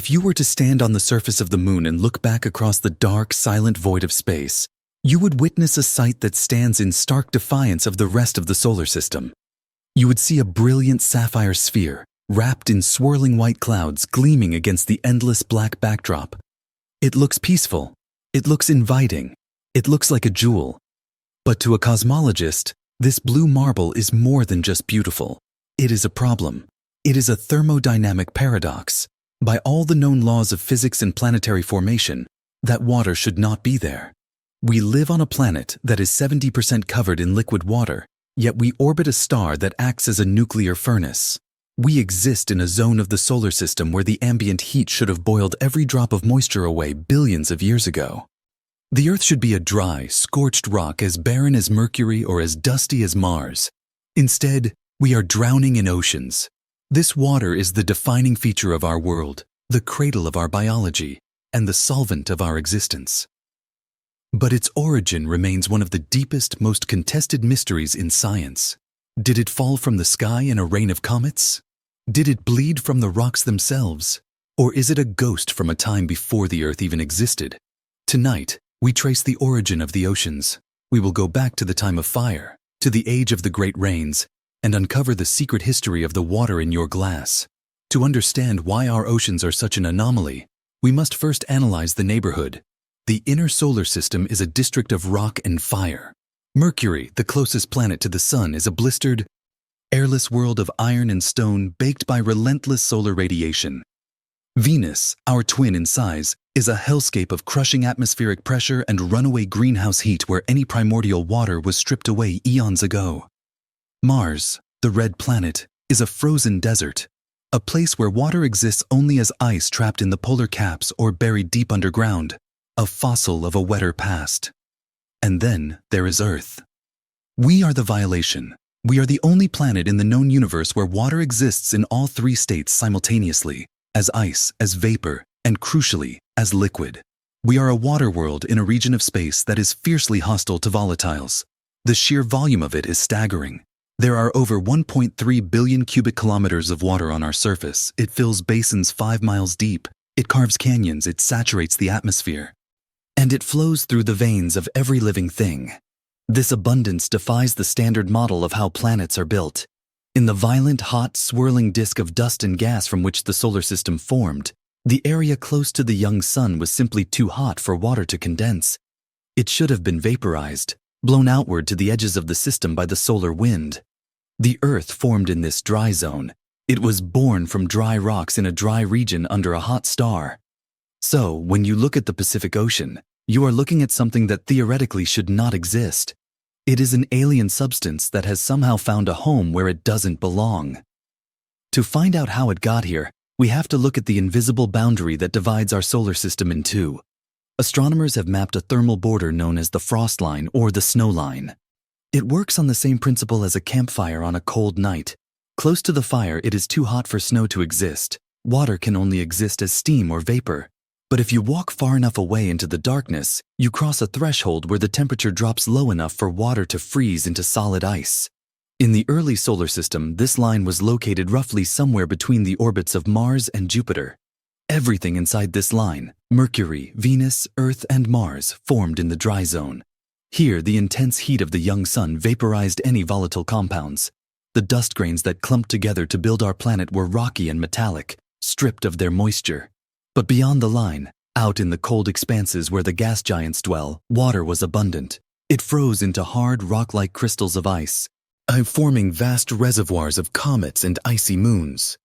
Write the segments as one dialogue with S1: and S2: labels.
S1: If you were to stand on the surface of the moon and look back across the dark, silent void of space, you would witness a sight that stands in stark defiance of the rest of the solar system. You would see a brilliant sapphire sphere, wrapped in swirling white clouds gleaming against the endless black backdrop. It looks peaceful. It looks inviting. It looks like a jewel. But to a cosmologist, this blue marble is more than just beautiful. It is a problem. It is a thermodynamic paradox. By all the known laws of physics and planetary formation, that water should not be there. We live on a planet that is 70% covered in liquid water, yet we orbit a star that acts as a nuclear furnace. We exist in a zone of the solar system where the ambient heat should have boiled every drop of moisture away billions of years ago. The Earth should be a dry, scorched rock as barren as Mercury or as dusty as Mars. Instead, we are drowning in oceans. This water is the defining feature of our world, the cradle of our biology, and the solvent of our existence. But its origin remains one of the deepest, most contested mysteries in science. Did it fall from the sky in a rain of comets? Did it bleed from the rocks themselves? Or is it a ghost from a time before the Earth even existed? Tonight, we trace the origin of the oceans. We will go back to the time of fire, to the age of the great rains, and uncover the secret history of the water in your glass. To understand why our oceans are such an anomaly, we must first analyze the neighborhood. The inner solar system is a district of rock and fire. Mercury, the closest planet to the sun, is a blistered, airless world of iron and stone baked by relentless solar radiation. Venus, our twin in size, is a hellscape of crushing atmospheric pressure and runaway greenhouse heat where any primordial water was stripped away eons ago. Mars, the red planet, is a frozen desert, a place where water exists only as ice trapped in the polar caps or buried deep underground, a fossil of a wetter past. And then there is Earth. We are the violation. We are the only planet in the known universe where water exists in all three states simultaneously, as ice, as vapor, and crucially, as liquid. We are a water world in a region of space that is fiercely hostile to volatiles. The sheer volume of it is staggering. There are over 1.3 billion cubic kilometers of water on our surface. It fills basins 5 miles deep. It carves canyons. It saturates the atmosphere. And it flows through the veins of every living thing. This abundance defies the standard model of how planets are built. In the violent, hot, swirling disk of dust and gas from which the solar system formed, the area close to the young sun was simply too hot for water to condense. It should have been vaporized, blown outward to the edges of the system by the solar wind. The Earth formed in this dry zone. It was born from dry rocks in a dry region under a hot star. So, when you look at the Pacific Ocean, you are looking at something that theoretically should not exist. It is an alien substance that has somehow found a home where it doesn't belong. To find out how it got here, we have to look at the invisible boundary that divides our solar system in two. Astronomers have mapped a thermal border known as the frost line or the snow line. It works on the same principle as a campfire on a cold night. Close to the fire, it is too hot for snow to exist. Water can only exist as steam or vapor. But if you walk far enough away into the darkness, you cross a threshold where the temperature drops low enough for water to freeze into solid ice. In the early solar system, this line was located roughly somewhere between the orbits of Mars and Jupiter. Everything inside this line, Mercury, Venus, Earth, and Mars, formed in the dry zone. Here, the intense heat of the young sun vaporized any volatile compounds. The dust grains that clumped together to build our planet were rocky and metallic, stripped of their moisture. But beyond the line, out in the cold expanses where the gas giants dwell, water was abundant. It froze into hard, rock-like crystals of ice, forming vast reservoirs of comets and icy moons.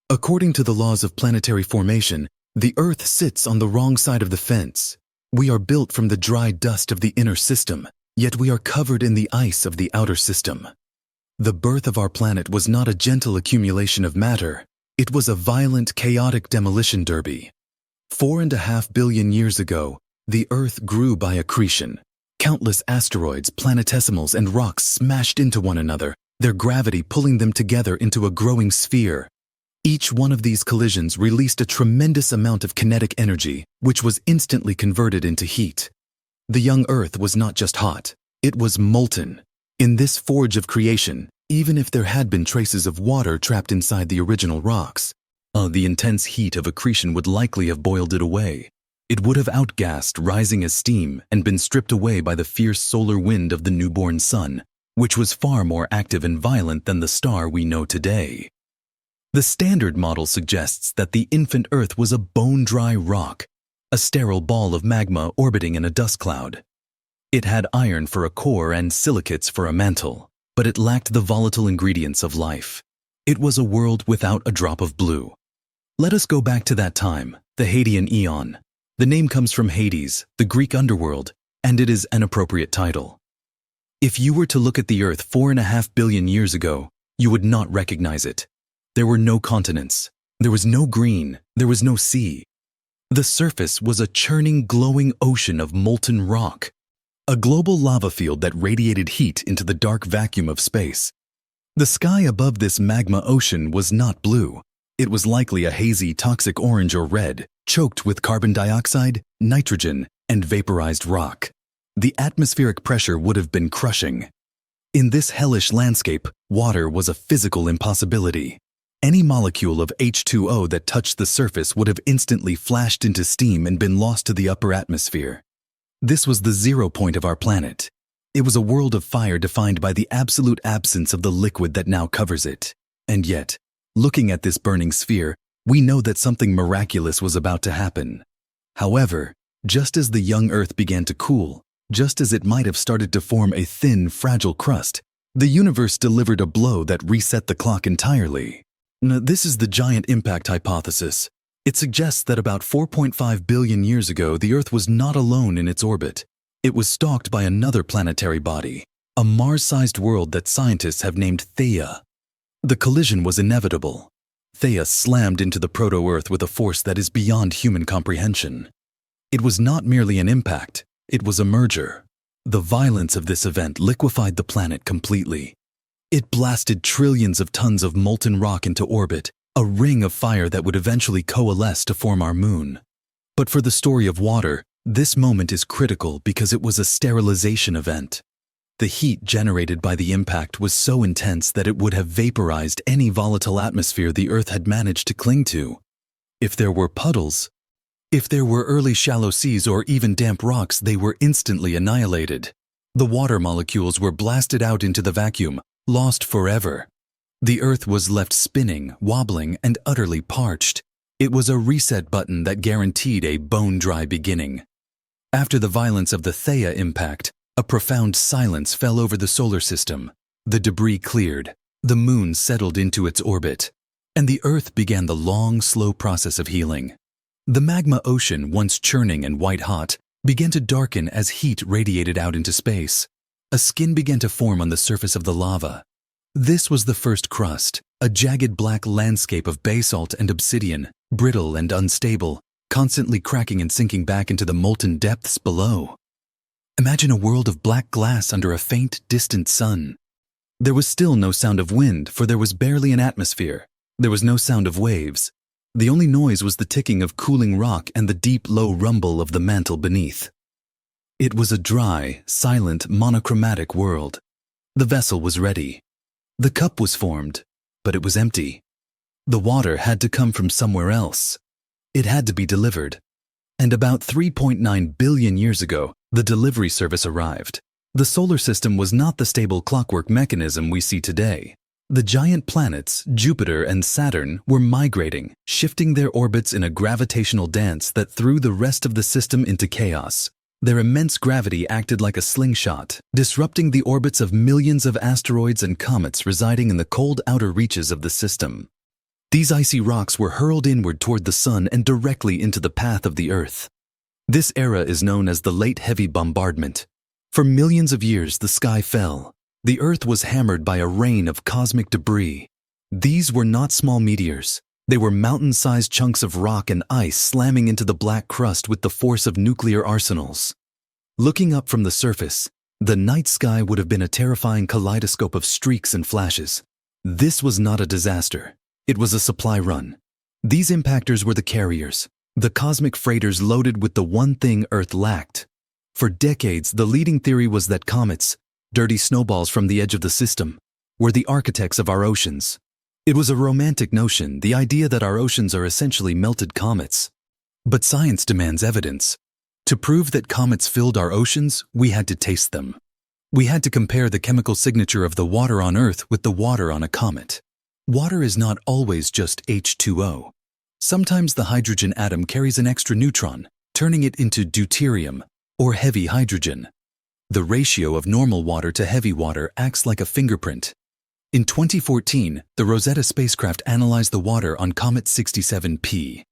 S1: According to the laws of planetary formation, the Earth sits on the wrong side of the fence. We are built from the dry dust of the inner system, yet we are covered in the ice of the outer system. The birth of our planet was not a gentle accumulation of matter. It was a violent, chaotic demolition derby. 4.5 billion years ago, the Earth grew by accretion. Countless asteroids, planetesimals, and rocks smashed into one another, their gravity pulling them together into a growing sphere. Each one of these collisions released a tremendous amount of kinetic energy, which was instantly converted into heat. The young Earth was not just hot, it was molten. In this forge of creation, even if there had been traces of water trapped inside the original rocks, The intense heat of accretion would likely have boiled it away. It would have outgassed, rising as steam, and been stripped away by the fierce solar wind of the newborn sun, which was far more active and violent than the star we know today. The standard model suggests that the infant Earth was a bone-dry rock, a sterile ball of magma orbiting in a dust cloud. It had iron for a core and silicates for a mantle, but it lacked the volatile ingredients of life. It was a world without a drop of blue. Let us go back to that time, the Hadean Aeon. The name comes from Hades, the Greek underworld, and it is an appropriate title. If you were to look at the Earth 4.5 billion years ago, you would not recognize it. There were no continents. There was no green. There was no sea. The surface was a churning, glowing ocean of molten rock, a global lava field that radiated heat into the dark vacuum of space. The sky above this magma ocean was not blue. It was likely a hazy, toxic orange or red, choked with carbon dioxide, nitrogen, and vaporized rock. The atmospheric pressure would have been crushing. In this hellish landscape, water was a physical impossibility. Any molecule of H2O that touched the surface would have instantly flashed into steam and been lost to the upper atmosphere. This was the zero point of our planet. It was a world of fire defined by the absolute absence of the liquid that now covers it. And yet, looking at this burning sphere, we know that something miraculous was about to happen. However, just as the young Earth began to cool, just as it might have started to form a thin, fragile crust, the universe delivered a blow that reset the clock entirely. Now, this is the giant impact hypothesis. It suggests that about 4.5 billion years ago, the Earth was not alone in its orbit. It was stalked by another planetary body, a Mars-sized world that scientists have named Theia. The collision was inevitable. Theia slammed into the proto-Earth with a force that is beyond human comprehension. It was not merely an impact, it was a merger. The violence of this event liquefied the planet completely. It blasted trillions of tons of molten rock into orbit, a ring of fire that would eventually coalesce to form our moon. But for the story of water, this moment is critical because it was a sterilization event. The heat generated by the impact was so intense that it would have vaporized any volatile atmosphere the Earth had managed to cling to. If there were puddles, if there were early shallow seas or even damp rocks, they were instantly annihilated. The water molecules were blasted out into the vacuum, lost forever. The Earth was left spinning, wobbling, and utterly parched. It was a reset button that guaranteed a bone-dry beginning. After the violence of the Theia impact, a profound silence fell over the solar system. The debris cleared, the moon settled into its orbit, and the Earth began the long, slow process of healing. The magma ocean, once churning and white-hot, began to darken as heat radiated out into space. A skin began to form on the surface of the lava. This was the first crust, a jagged black landscape of basalt and obsidian, brittle and unstable, constantly cracking and sinking back into the molten depths below. Imagine a world of black glass under a faint, distant sun. There was still no sound of wind, for there was barely an atmosphere. There was no sound of waves. The only noise was the ticking of cooling rock and the deep, low rumble of the mantle beneath. It was a dry, silent, monochromatic world. The vessel was ready. The cup was formed, but it was empty. The water had to come from somewhere else. It had to be delivered. And about 3.9 billion years ago, the delivery service arrived. The solar system was not the stable clockwork mechanism we see today. The giant planets, Jupiter and Saturn, were migrating, shifting their orbits in a gravitational dance that threw the rest of the system into chaos. Their immense gravity acted like a slingshot, disrupting the orbits of millions of asteroids and comets residing in the cold outer reaches of the system. These icy rocks were hurled inward toward the sun and directly into the path of the Earth. This era is known as the Late Heavy Bombardment. For millions of years, the sky fell. The Earth was hammered by a rain of cosmic debris. These were not small meteors. They were mountain-sized chunks of rock and ice slamming into the black crust with the force of nuclear arsenals. Looking up from the surface, the night sky would have been a terrifying kaleidoscope of streaks and flashes. This was not a disaster. It was a supply run. These impactors were the carriers, the cosmic freighters loaded with the one thing Earth lacked. For decades, the leading theory was that comets, dirty snowballs from the edge of the system, were the architects of our oceans. It was a romantic notion, the idea that our oceans are essentially melted comets. But science demands evidence. To prove that comets filled our oceans, we had to taste them. We had to compare the chemical signature of the water on Earth with the water on a comet. Water is not always just H2O. Sometimes the hydrogen atom carries an extra neutron, turning it into deuterium, or heavy hydrogen. The ratio of normal water to heavy water acts like a fingerprint. In 2014, the Rosetta spacecraft analyzed the water on Comet 67P.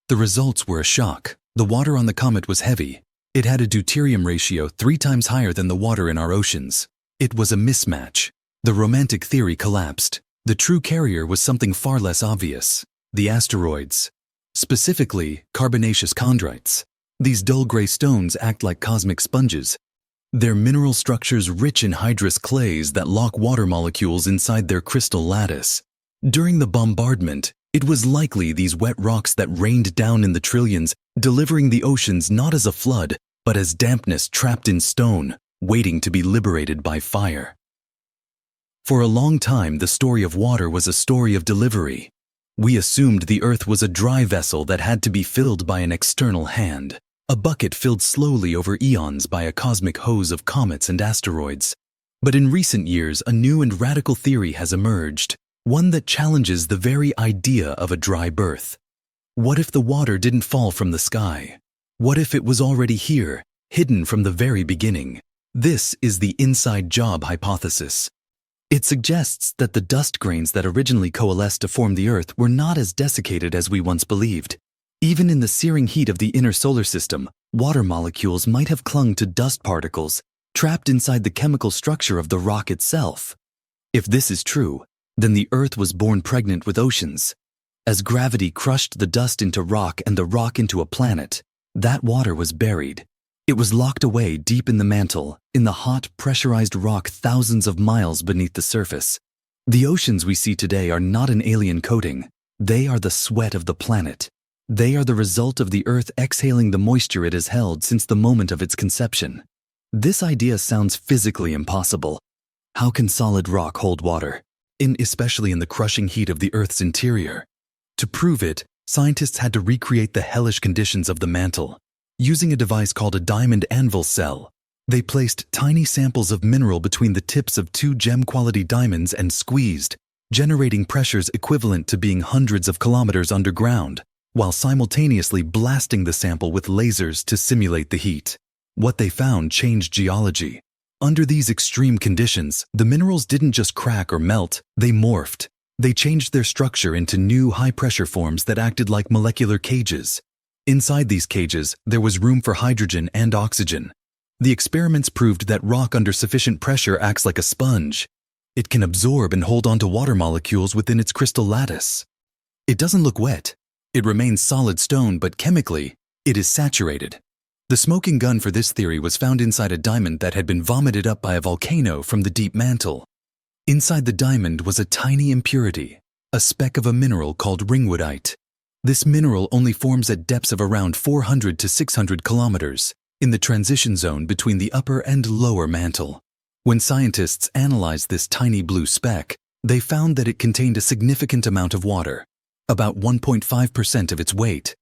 S1: The results were a shock. The water on the comet was heavy. It had a deuterium ratio 3 times higher than the water in our oceans. It was a mismatch. The romantic theory collapsed. The true carrier was something far less obvious: the asteroids. Specifically, carbonaceous chondrites. These dull gray stones act like cosmic sponges. Their mineral structures rich in hydrous clays that lock water molecules inside their crystal lattice. During the bombardment, it was likely these wet rocks that rained down in the trillions, delivering the oceans not as a flood, but as dampness trapped in stone, waiting to be liberated by fire. For a long time, the story of water was a story of delivery. We assumed the Earth was a dry vessel that had to be filled by an external hand. A bucket filled slowly over eons by a cosmic hose of comets and asteroids. But in recent years, a new and radical theory has emerged, one that challenges the very idea of a dry birth. What if the water didn't fall from the sky? What if it was already here, hidden from the very beginning? This is the inside job hypothesis. It suggests that the dust grains that originally coalesced to form the Earth were not as desiccated as we once believed. Even in the searing heat of the inner solar system, water molecules might have clung to dust particles, trapped inside the chemical structure of the rock itself. If this is true, then the Earth was born pregnant with oceans. As gravity crushed the dust into rock and the rock into a planet, that water was buried. It was locked away deep in the mantle, in the hot, pressurized rock thousands of miles beneath the surface. The oceans we see today are not an alien coating. They are the sweat of the planet. They are the result of the Earth exhaling the moisture it has held since the moment of its conception. This idea sounds physically impossible. How can solid rock hold water, especially in the crushing heat of the Earth's interior? To prove it, scientists had to recreate the hellish conditions of the mantle. Using a device called a diamond anvil cell, they placed tiny samples of mineral between the tips of 2 gem-quality diamonds and squeezed, generating pressures equivalent to being hundreds of kilometers underground, while simultaneously blasting the sample with lasers to simulate the heat. What they found changed geology. Under these extreme conditions, the minerals didn't just crack or melt, they morphed. They changed their structure into new high-pressure forms that acted like molecular cages. Inside these cages, there was room for hydrogen and oxygen. The experiments proved that rock under sufficient pressure acts like a sponge. It can absorb and hold onto water molecules within its crystal lattice. It doesn't look wet. It remains solid stone, but chemically, it is saturated. The smoking gun for this theory was found inside a diamond that had been vomited up by a volcano from the deep mantle. Inside the diamond was a tiny impurity, a speck of a mineral called ringwoodite. This mineral only forms at depths of around 400 to 600 kilometers, in the transition zone between the upper and lower mantle. When scientists analyzed this tiny blue speck, they found that it contained a significant amount of water, about 1.5% of its weight.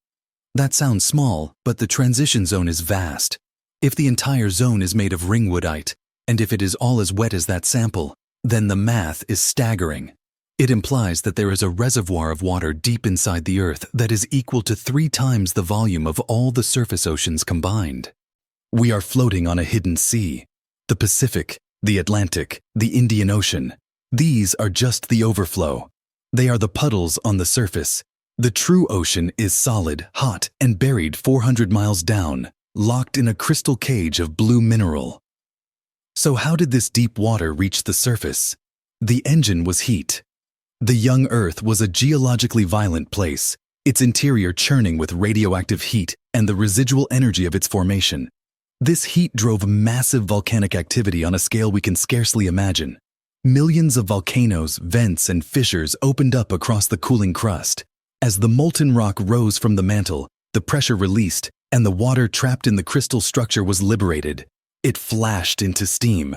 S1: That sounds small, but the transition zone is vast. If the entire zone is made of ringwoodite, and if it is all as wet as that sample, then the math is staggering. It implies that there is a reservoir of water deep inside the Earth that is equal to 3 times the volume of all the surface oceans combined. We are floating on a hidden sea. The Pacific, the Atlantic, the Indian Ocean. These are just the overflow. They are the puddles on the surface. The true ocean is solid, hot, and buried 400 miles down, locked in a crystal cage of blue mineral. So how did this deep water reach the surface? The engine was heat. The young Earth was a geologically violent place, its interior churning with radioactive heat and the residual energy of its formation. This heat drove massive volcanic activity on a scale we can scarcely imagine. Millions of volcanoes, vents, and fissures opened up across the cooling crust. As the molten rock rose from the mantle, the pressure released, and the water trapped in the crystal structure was liberated. It flashed into steam.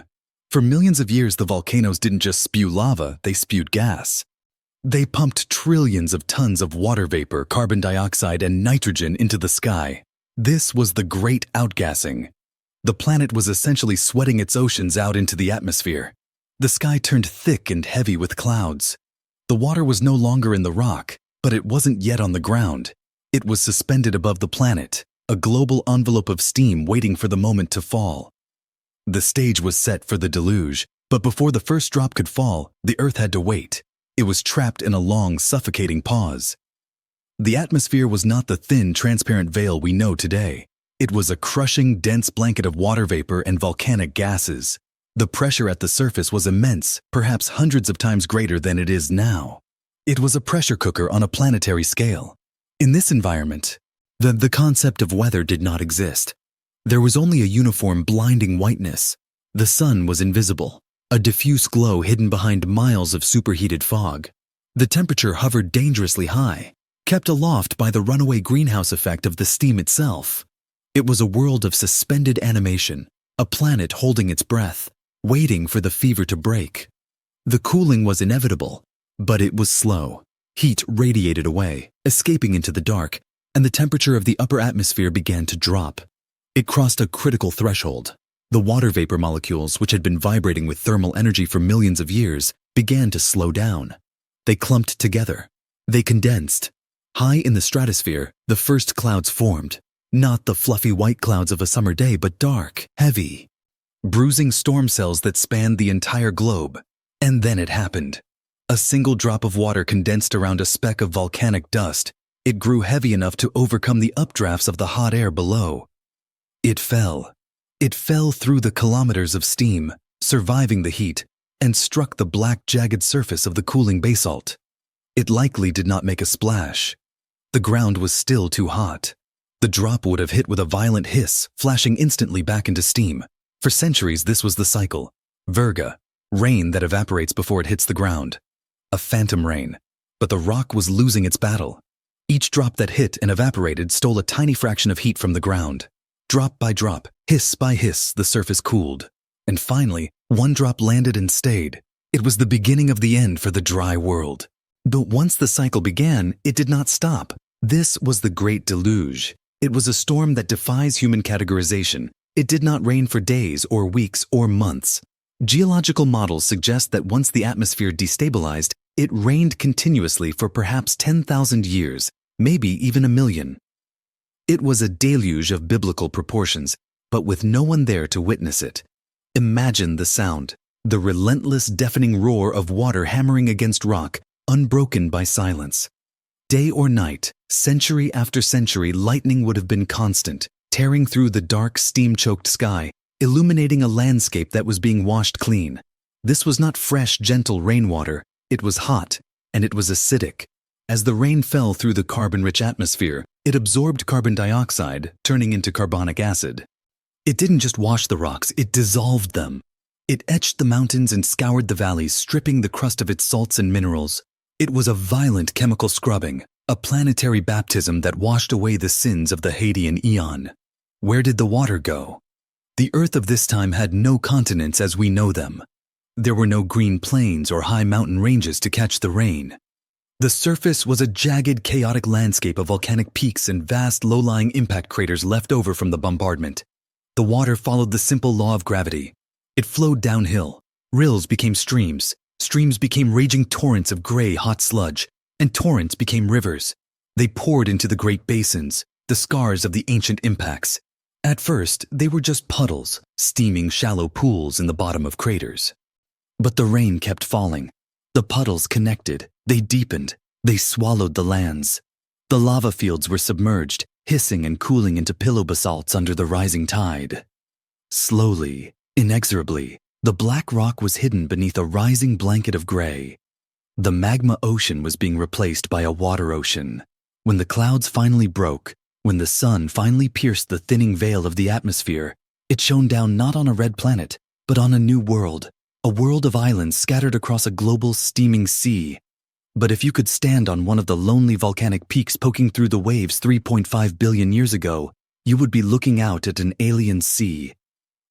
S1: For millions of years, the volcanoes didn't just spew lava, they spewed gas. They pumped trillions of tons of water vapor, carbon dioxide, and nitrogen into the sky. This was the great outgassing. The planet was essentially sweating its oceans out into the atmosphere. The sky turned thick and heavy with clouds. The water was no longer in the rock, but it wasn't yet on the ground. It was suspended above the planet, a global envelope of steam waiting for the moment to fall. The stage was set for the deluge, but before the first drop could fall, the Earth had to wait. It was trapped in a long, suffocating pause. The atmosphere was not the thin, transparent veil we know today. It was a crushing, dense blanket of water vapor and volcanic gases. The pressure at the surface was immense, perhaps hundreds of times greater than it is now. It was a pressure cooker on a planetary scale. In this environment, the concept of weather did not exist. There was only a uniform, blinding whiteness. The sun was invisible, a diffuse glow hidden behind miles of superheated fog. The temperature hovered dangerously high, kept aloft by the runaway greenhouse effect of the steam itself. It was a world of suspended animation, a planet holding its breath, waiting for the fever to break. The cooling was inevitable, but it was slow. Heat radiated away, escaping into the dark, and the temperature of the upper atmosphere began to drop. It crossed a critical threshold. The water vapor molecules, which had been vibrating with thermal energy for millions of years, began to slow down. They clumped together. They condensed. High in the stratosphere, the first clouds formed. Not the fluffy white clouds of a summer day, but dark, heavy, bruising storm cells that spanned the entire globe. And then it happened. A single drop of water condensed around a speck of volcanic dust. It grew heavy enough to overcome the updrafts of the hot air below. It fell. It fell through the kilometers of steam, surviving the heat, and struck the black, jagged surface of the cooling basalt. It likely did not make a splash. The ground was still too hot. The drop would have hit with a violent hiss, flashing instantly back into steam. For centuries, this was the cycle. Virga, rain that evaporates before it hits the ground. A phantom rain. But the rock was losing its battle. Each drop that hit and evaporated stole a tiny fraction of heat from the ground. Drop by drop, hiss by hiss, the surface cooled. And finally, one drop landed and stayed. It was the beginning of the end for the dry world. But once the cycle began, it did not stop. This was the Great Deluge. It was a storm that defies human categorization. It did not rain for days or weeks or months. Geological models suggest that once the atmosphere destabilized, it rained continuously for perhaps 10,000 years, maybe even 1,000,000. It was a deluge of biblical proportions, but with no one there to witness it. Imagine the sound, the relentless, deafening roar of water hammering against rock, unbroken by silence. Day or night, century after century, lightning would have been constant, tearing through the dark, steam-choked sky, illuminating a landscape that was being washed clean. This was not fresh, gentle rainwater. It was hot, and it was acidic. As the rain fell through the carbon-rich atmosphere, it absorbed carbon dioxide, turning into carbonic acid. It didn't just wash the rocks, it dissolved them. It etched the mountains and scoured the valleys, stripping the crust of its salts and minerals. It was a violent chemical scrubbing, a planetary baptism that washed away the sins of the Hadean eon. Where did the water go? The Earth of this time had no continents as we know them. There were no green plains or high mountain ranges to catch the rain. The surface was a jagged, chaotic landscape of volcanic peaks and vast, low-lying impact craters left over from the bombardment. The water followed the simple law of gravity. It flowed downhill. Rills became streams. Streams became raging torrents of gray, hot sludge. And torrents became rivers. They poured into the great basins, the scars of the ancient impacts. At first, they were just puddles, steaming shallow pools in the bottom of craters. But the rain kept falling. The puddles connected. They deepened. They swallowed the lands. The lava fields were submerged, hissing and cooling into pillow basalts under the rising tide. Slowly, inexorably, the black rock was hidden beneath a rising blanket of gray. The magma ocean was being replaced by a water ocean. When the clouds finally broke, when the sun finally pierced the thinning veil of the atmosphere, it shone down not on a red planet, but on a new world, a world of islands scattered across a global steaming sea. But if you could stand on one of the lonely volcanic peaks poking through the waves 3.5 billion years ago, you would be looking out at an alien sea.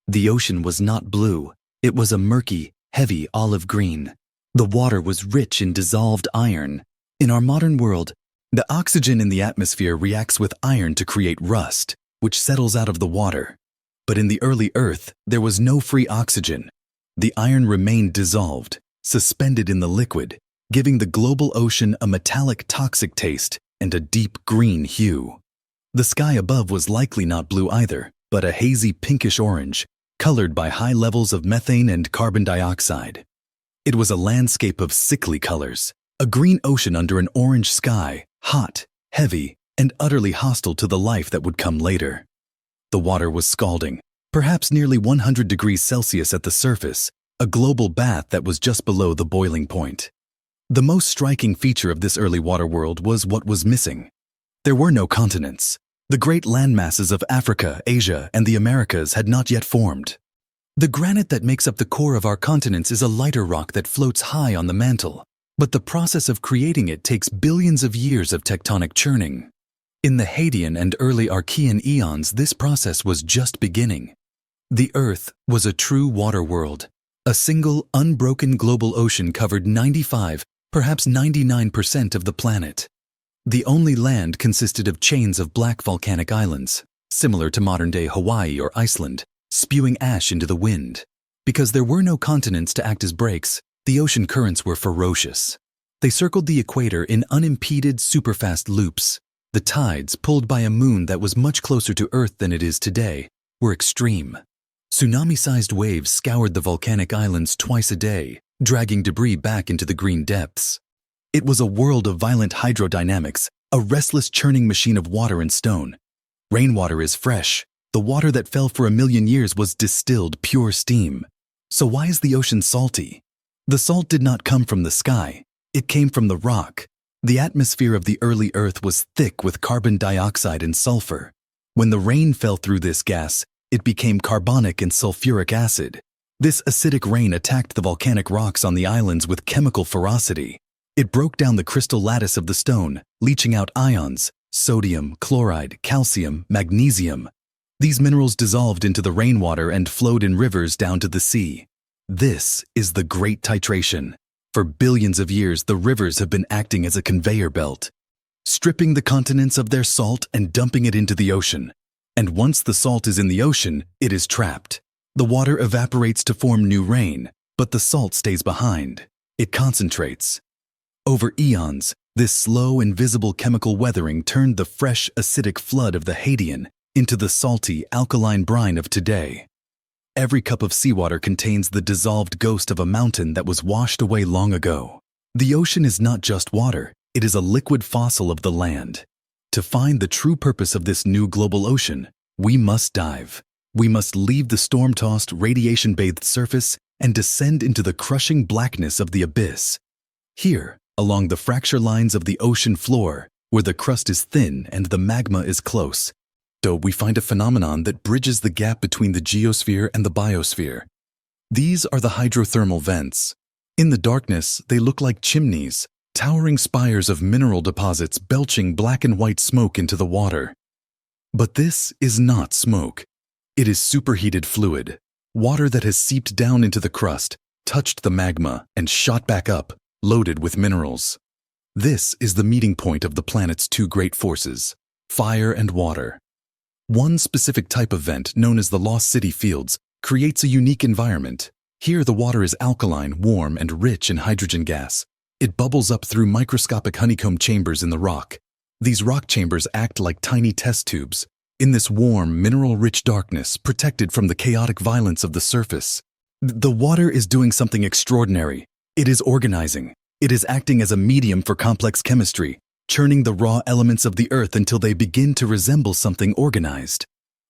S1: The ocean was not blue. It was a murky, heavy olive green. The water was rich in dissolved iron. In our modern world, the oxygen in the atmosphere reacts with iron to create rust, which settles out of the water. But in the early Earth, there was no free oxygen. The iron remained dissolved, suspended in the liquid, giving the global ocean a metallic toxic taste and a deep green hue. The sky above was likely not blue either, but a hazy pinkish-orange, colored by high levels of methane and carbon dioxide. It was a landscape of sickly colors, a green ocean under an orange sky, hot, heavy, and utterly hostile to the life that would come later. The water was scalding, perhaps nearly 100 degrees Celsius at the surface, a global bath that was just below the boiling point. The most striking feature of this early water world was what was missing. There were no continents. The great landmasses of Africa, Asia, and the Americas had not yet formed. The granite that makes up the core of our continents is a lighter rock that floats high on the mantle, but the process of creating it takes billions of years of tectonic churning. In the Hadean and early Archean eons, this process was just beginning. The Earth was a true water world. A single, unbroken global ocean covered 95, perhaps 99% of the planet. The only land consisted of chains of black volcanic islands, similar to modern-day Hawaii or Iceland, spewing ash into the wind. Because there were no continents to act as brakes, the ocean currents were ferocious. They circled the equator in unimpeded, superfast loops. The tides, pulled by a moon that was much closer to Earth than it is today, were extreme. Tsunami-sized waves scoured the volcanic islands twice a day, dragging debris back into the green depths. It was a world of violent hydrodynamics, a restless churning machine of water and stone. Rainwater is fresh. The water that fell for 1,000,000 years was distilled pure steam. So why is the ocean salty? The salt did not come from the sky. It came from the rock. The atmosphere of the early Earth was thick with carbon dioxide and sulfur. When the rain fell through this gas, it became carbonic and sulfuric acid. This acidic rain attacked the volcanic rocks on the islands with chemical ferocity. It broke down the crystal lattice of the stone, leaching out ions, sodium, chloride, calcium, magnesium. These minerals dissolved into the rainwater and flowed in rivers down to the sea. This is the Great Titration. For billions of years, the rivers have been acting as a conveyor belt, stripping the continents of their salt and dumping it into the ocean. And once the salt is in the ocean, it is trapped. The water evaporates to form new rain, but the salt stays behind. It concentrates. Over eons, this slow, invisible chemical weathering turned the fresh, acidic flood of the Hadean into the salty, alkaline brine of today. Every cup of seawater contains the dissolved ghost of a mountain that was washed away long ago. The ocean is not just water, it is a liquid fossil of the land. To find the true purpose of this new global ocean, we must dive. We must leave the storm-tossed, radiation-bathed surface and descend into the crushing blackness of the abyss. Here, along the fracture lines of the ocean floor, where the crust is thin and the magma is close, we find a phenomenon that bridges the gap between the geosphere and the biosphere. These are the hydrothermal vents. In the darkness, they look like chimneys, towering spires of mineral deposits belching black and white smoke into the water. But this is not smoke. It is superheated fluid, water that has seeped down into the crust, touched the magma, and shot back up, loaded with minerals. This is the meeting point of the planet's two great forces, fire and water. One specific type of vent, known as the Lost City Fields, creates a unique environment. Here the water is alkaline, warm, and rich in hydrogen gas. It bubbles up through microscopic honeycomb chambers in the rock. These rock chambers act like tiny test tubes. In this warm, mineral-rich darkness, protected from the chaotic violence of the surface, the water is doing something extraordinary. It is organizing. It is acting as a medium for complex chemistry, churning the raw elements of the earth until they begin to resemble something organized.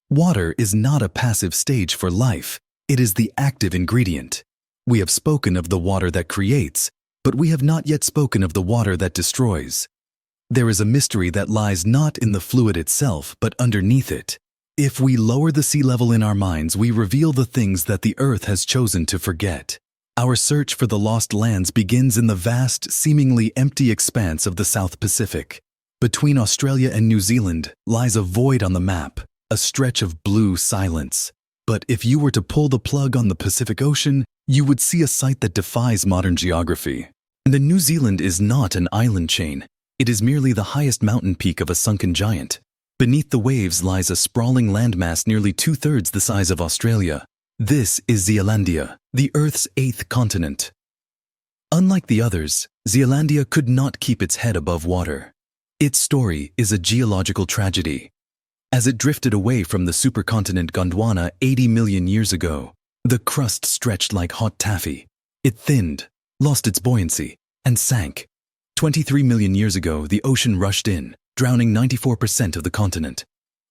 S1: Water is not a passive stage for life. It is the active ingredient. We have spoken of the water that creates, but we have not yet spoken of the water that destroys. There is a mystery that lies not in the fluid itself, but underneath it. If we lower the sea level in our minds, we reveal the things that the earth has chosen to forget. Our search for the lost lands begins in the vast, seemingly empty expanse of the South Pacific. Between Australia and New Zealand lies a void on the map, a stretch of blue silence. But if you were to pull the plug on the Pacific Ocean, you would see a site that defies modern geography. And New Zealand is not an island chain. It is merely the highest mountain peak of a sunken giant. Beneath the waves lies a sprawling landmass nearly two-thirds the size of Australia. This is Zealandia, the Earth's 8th continent. Unlike the others, Zealandia could not keep its head above water. Its story is a geological tragedy. As it drifted away from the supercontinent Gondwana 80 million years ago, the crust stretched like hot taffy. It thinned, lost its buoyancy, and sank. 23 million years ago, the ocean rushed in, drowning 94% of the continent.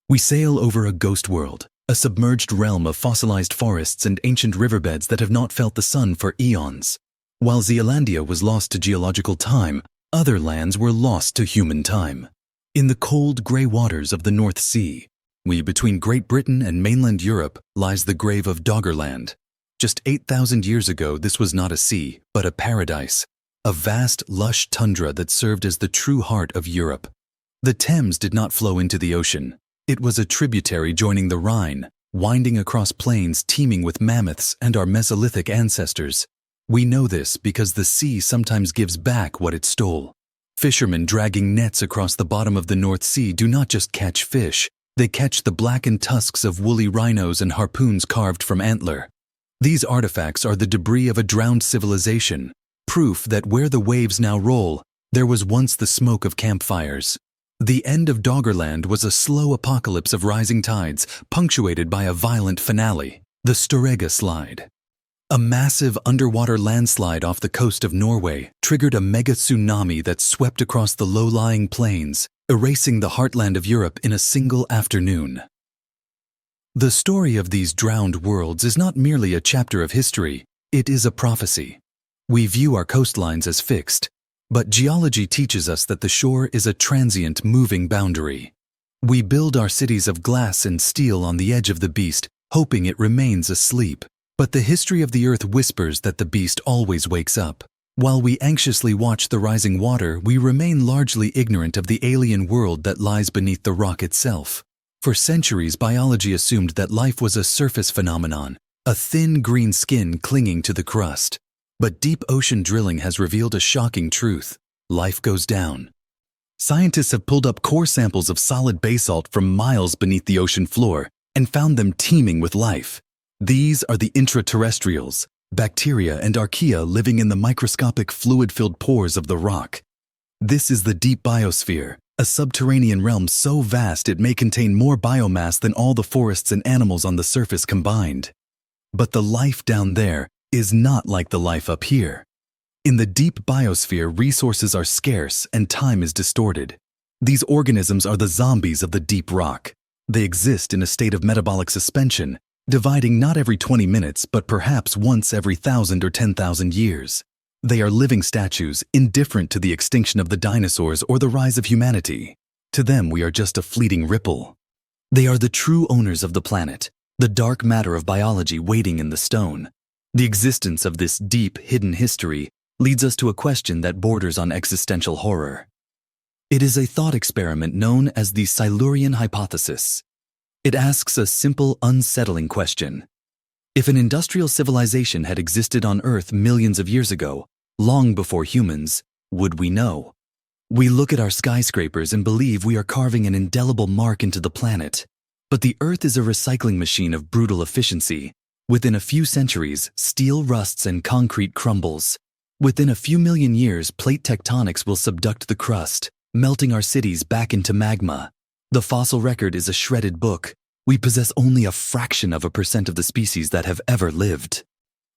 S1: We sail over a ghost world, a submerged realm of fossilized forests and ancient riverbeds that have not felt the sun for eons. While Zealandia was lost to geological time, other lands were lost to human time. In the cold, grey waters of the North Sea, between Great Britain and mainland Europe, lies the grave of Doggerland. Just 8,000 years ago, this was not a sea, but a paradise, a vast, lush tundra that served as the true heart of Europe. The Thames did not flow into the ocean. It was a tributary joining the Rhine, winding across plains teeming with mammoths and our Mesolithic ancestors. We know this because the sea sometimes gives back what it stole. Fishermen dragging nets across the bottom of the North Sea do not just catch fish, they catch the blackened tusks of woolly rhinos and harpoons carved from antler. These artifacts are the debris of a drowned civilization, proof that where the waves now roll, there was once the smoke of campfires. The end of Doggerland was a slow apocalypse of rising tides, punctuated by a violent finale, the Storegga Slide. A massive underwater landslide off the coast of Norway triggered a mega tsunami that swept across the low-lying plains, erasing the heartland of Europe in a single afternoon. The story of these drowned worlds is not merely a chapter of history, it is a prophecy. We view our coastlines as fixed, but geology teaches us that the shore is a transient, moving boundary. We build our cities of glass and steel on the edge of the beast, hoping it remains asleep. But the history of the earth whispers that the beast always wakes up. While we anxiously watch the rising water, we remain largely ignorant of the alien world that lies beneath the rock itself. For centuries, biology assumed that life was a surface phenomenon, a thin green skin clinging to the crust. But deep ocean drilling has revealed a shocking truth. Life goes down. Scientists have pulled up core samples of solid basalt from miles beneath the ocean floor and found them teeming with life. These are the intraterrestrials, bacteria and archaea living in the microscopic fluid-filled pores of the rock. This is the deep biosphere, a subterranean realm so vast it may contain more biomass than all the forests and animals on the surface combined. But the life down there is not like the life up here. In the deep biosphere, resources are scarce and time is distorted. These organisms are the zombies of the deep rock. They exist in a state of metabolic suspension, dividing not every 20 minutes, but perhaps once every 1,000 or 10,000 years. They are living statues, indifferent to the extinction of the dinosaurs or the rise of humanity. To them, we are just a fleeting ripple. They are the true owners of the planet, the dark matter of biology waiting in the stone. The existence of this deep, hidden history leads us to a question that borders on existential horror. It is a thought experiment known as the Silurian hypothesis. It asks a simple, unsettling question. If an industrial civilization had existed on Earth millions of years ago, long before humans, would we know? We look at our skyscrapers and believe we are carving an indelible mark into the planet. But the Earth is a recycling machine of brutal efficiency. Within a few centuries, steel rusts and concrete crumbles. Within a few million years, plate tectonics will subduct the crust, melting our cities back into magma. The fossil record is a shredded book. We possess only a fraction of a percent of the species that have ever lived.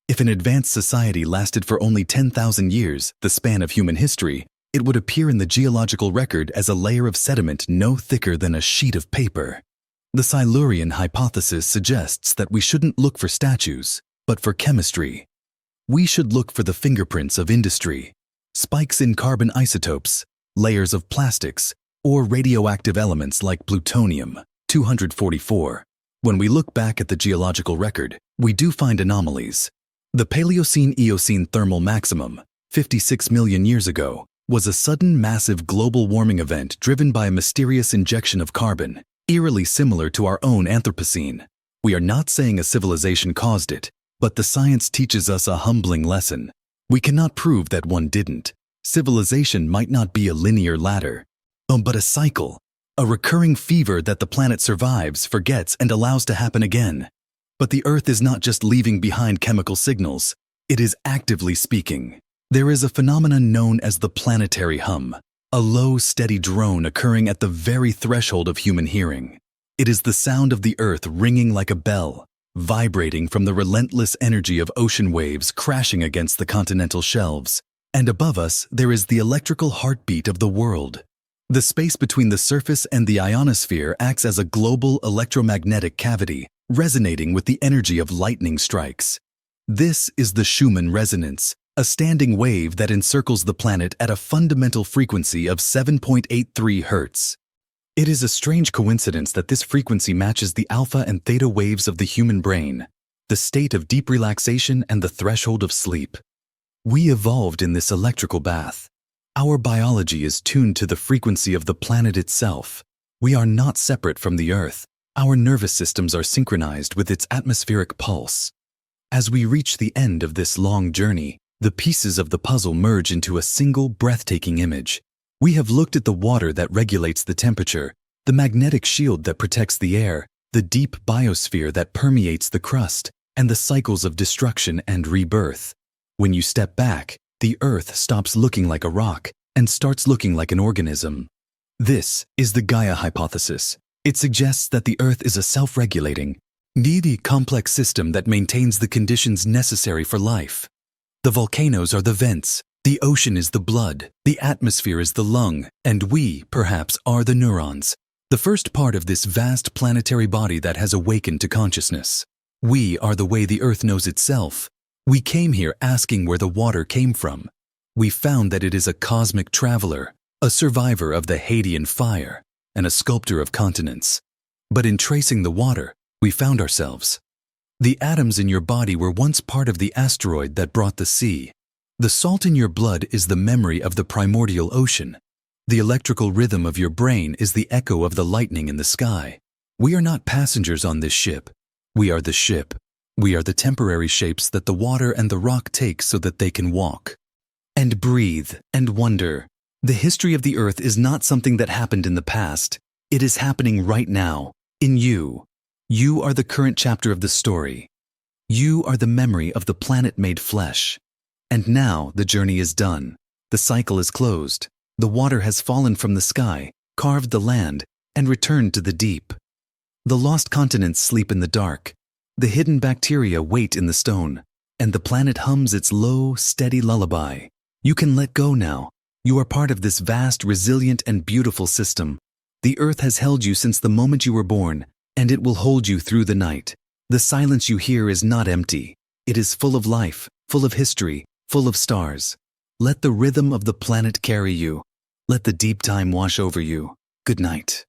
S1: If an advanced society lasted for only 10,000 years, the span of human history, it would appear in the geological record as a layer of sediment no thicker than a sheet of paper. The Silurian hypothesis suggests that we shouldn't look for statues, but for chemistry. We should look for the fingerprints of industry, spikes in carbon isotopes, layers of plastics, or radioactive elements like plutonium-244. When we look back at the geological record, we do find anomalies. The Paleocene-Eocene thermal maximum, 56 million years ago, was a sudden massive global warming event driven by a mysterious injection of carbon, eerily similar to our own Anthropocene. We are not saying a civilization caused it. But the science teaches us a humbling lesson. We cannot prove that one didn't. Civilization might not be a linear ladder, but a cycle, a recurring fever that the planet survives, forgets, and allows to happen again. But the Earth is not just leaving behind chemical signals, it is actively speaking. There is a phenomenon known as the planetary hum, a low, steady drone occurring at the very threshold of human hearing. It is the sound of the Earth ringing like a bell, vibrating from the relentless energy of ocean waves crashing against the continental shelves. And above us, there is the electrical heartbeat of the world. The space between the surface and the ionosphere acts as a global electromagnetic cavity, resonating with the energy of lightning strikes. This is the Schumann resonance, a standing wave that encircles the planet at a fundamental frequency of 7.83 Hz. It is a strange coincidence that this frequency matches the alpha and theta waves of the human brain, the state of deep relaxation and the threshold of sleep. We evolved in this electrical bath. Our biology is tuned to the frequency of the planet itself. We are not separate from the Earth. Our nervous systems are synchronized with its atmospheric pulse. As we reach the end of this long journey, the pieces of the puzzle merge into a single breathtaking image. We have looked at the water that regulates the temperature, the magnetic shield that protects the air, the deep biosphere that permeates the crust, and the cycles of destruction and rebirth. When you step back, the Earth stops looking like a rock and starts looking like an organism. This is the Gaia hypothesis. It suggests that the Earth is a self-regulating, needy, complex system that maintains the conditions necessary for life. The volcanoes are the vents, the ocean is the blood, the atmosphere is the lung, and we, perhaps, are the neurons, the first part of this vast planetary body that has awakened to consciousness. We are the way the Earth knows itself. We came here asking where the water came from. We found that it is a cosmic traveler, a survivor of the Hadean fire, and a sculptor of continents. But in tracing the water, we found ourselves. The atoms in your body were once part of the asteroid that brought the sea. The salt in your blood is the memory of the primordial ocean. The electrical rhythm of your brain is the echo of the lightning in the sky. We are not passengers on this ship. We are the ship. We are the temporary shapes that the water and the rock take so that they can walk. And breathe and wonder. The history of the Earth is not something that happened in the past. It is happening right now, in you. You are the current chapter of the story. You are the memory of the planet made flesh. And now the journey is done. The cycle is closed. The water has fallen from the sky, carved the land, and returned to the deep. The lost continents sleep in the dark. The hidden bacteria wait in the stone, and the planet hums its low, steady lullaby. You can let go now. You are part of this vast, resilient, and beautiful system. The Earth has held you since the moment you were born, and it will hold you through the night. The silence you hear is not empty. It is full of life, full of history, full of stars. Let the rhythm of the planet carry you. Let the deep time wash over you. Good night.